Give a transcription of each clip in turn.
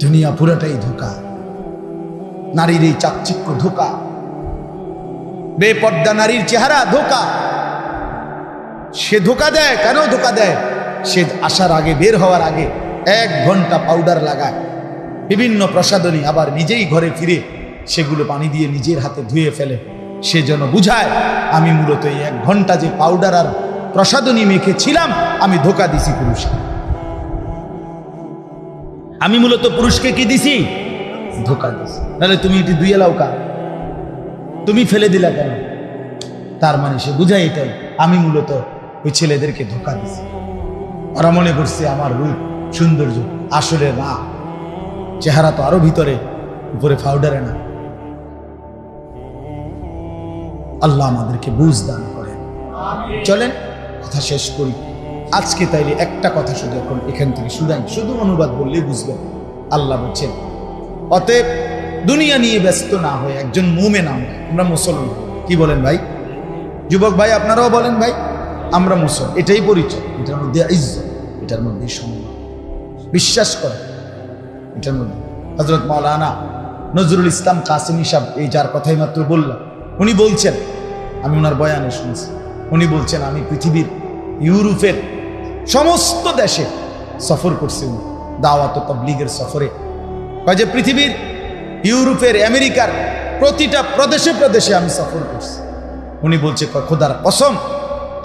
দুনিয়া পুরাটাই ধোঁকা, নারীর এই চাকচিক্য ধোঁকা, বেপর্দা নারীর চেহারা ধোঁকা। সে ধোঁকা দেয়, কেন ধোঁকা দেয়? সে আসার আগে, বের হওয়ার আগে 1 ঘন্টা পাউডার লাগায় বিভিন্ন প্রসাধনী, আবার নিজেই ঘরে ফিরে সেগুলো পানি দিয়ে নিজের হাতে ধুয়ে ফেলে। সে যেন বুঝায় আমি মূলত এই 1 ঘন্টা যে পাউডার আর প্রসাধনী মেখেছিলাম, আমি ধোঁকা দিছি পুরুষকে। আমি মূলত পুরুষকে কি দিছি? ধোঁকা দিছি। তাহলে তুমি এটি ধুয়ে লাও কা, তুমি ফেলে দিলা কেন? তার মানে সে বুঝায় এটাই, আমি মূলত ওই ছেলেদেরকে ধোঁকা দিছি। ওরা মনে করছে আমার রূপ সৌন্দর্য, আসলে না। চেহারা তো আরো ভিতরে, উপরে পাউডারে না। আল্লাহ আমাদেরকে বুঝ দান করেন। চলেন কথা শেষ করি আজকে। তাইলে একটা কথা শুধু এখন এখান থেকে শুধু অনুবাদ বললেই বুঝবেন। আল্লাহ বলছেন, অতএব দুনিয়া নিয়ে ব্যস্ত না হয়ে একজন মুমিন আমরা মুসলমান। কি বলেন ভাই? যুবক ভাই আপনারাও বলেন ভাই, আমরা মুসলমান। এটাই পরিচয়, এটার মধ্যে ইজ্জত, এটার মধ্যে সম্মান। বিশ্বাস করেন এটার মধ্যে। হযরত মাওলানা নজরুল ইসলাম কাসেমী সাহেব, এই যার কথাই মাত্র বললাম, উনি বলছেন, আমি ওনার বয়ানে শুনছি, উনি বলছেন আমি পৃথিবীর ইউরোপের সমস্ত দেশে সফর করছি। উনি দাওয়াত ও তাবলীগের সফরে কয় যে পৃথিবীর ইউরোপের, আমেরিকার প্রতিটা প্রদেশে প্রদেশে আমি সফর করছি। উনি বলছে খোদার কসম,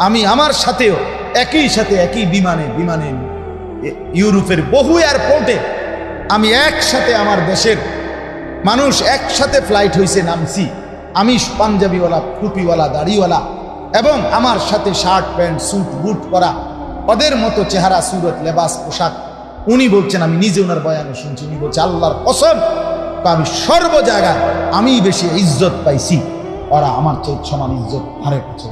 আমি আমার সাথেও একই বিমানে ইউরোপের বহু এয়ারপোর্টে আমি একসাথে, আমার দেশের মানুষ একসাথে ফ্লাইট হয়েছে, নামছি। আমি পাঞ্জাবিওয়ালা, টুপিওয়ালা, দাড়িওয়ালা, এবং আমার সাথে শার্ট প্যান্ট স্যুট বুট পরা, ওদের মতো চেহারা, সুরত, লেবাস, পোশাক। উনি বলছেন, আমি নিজে ওনার বয়ানে শুনছি, উনি বলছে আল্লাহর কসম, আমি সর্ব জায়গায় আমি বেশি ইজ্জত পাইছি, ওরা আমার চেয়ে সমান ইজ্জত হারে পাচ্ছে।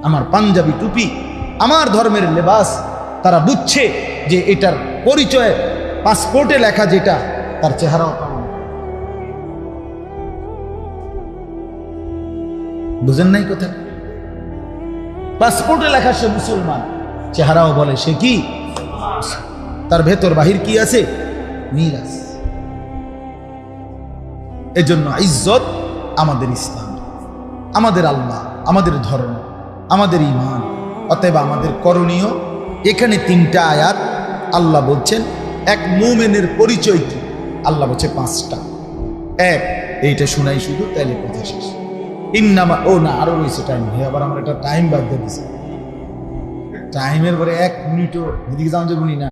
আমার পাঞ্জাবি টুপি, আমার ধর্মের লেবাস, তারা বুঝছে যে এটার পরিচয় পাসপোর্টে লেখা যেটা, তার চেহারাও কেমন। বুঝেন নাই কথা? পাসপোর্টে লেখা সে মুসলমান, চেহারাও বলে সে কি, তার ভেতর বাহির কি আছে, মিল আছে। এজন্য ইজ্জত আমাদের ইসলাম, আমাদের আল্লাহ, আমাদের ধর্ম, আমাদের ঈমান। অতএব আমাদের করণীয়, এখানে 3টা আয়াত আল্লাহ বলছেন এক মুমিনের পরিচয় কি। আল্লাহ বলছে 5টা। এক, এইটা শুনাই শুধু, তাইলে কথা শেষ। ইন্নামা, ও না, আরো রয়েছে টাইম। আবার আমরা একটা টাইম বাদ দিয়ে দিছি, টাইমের পরে 1 মিনিটও এদিকে যাওয়া যাবে না।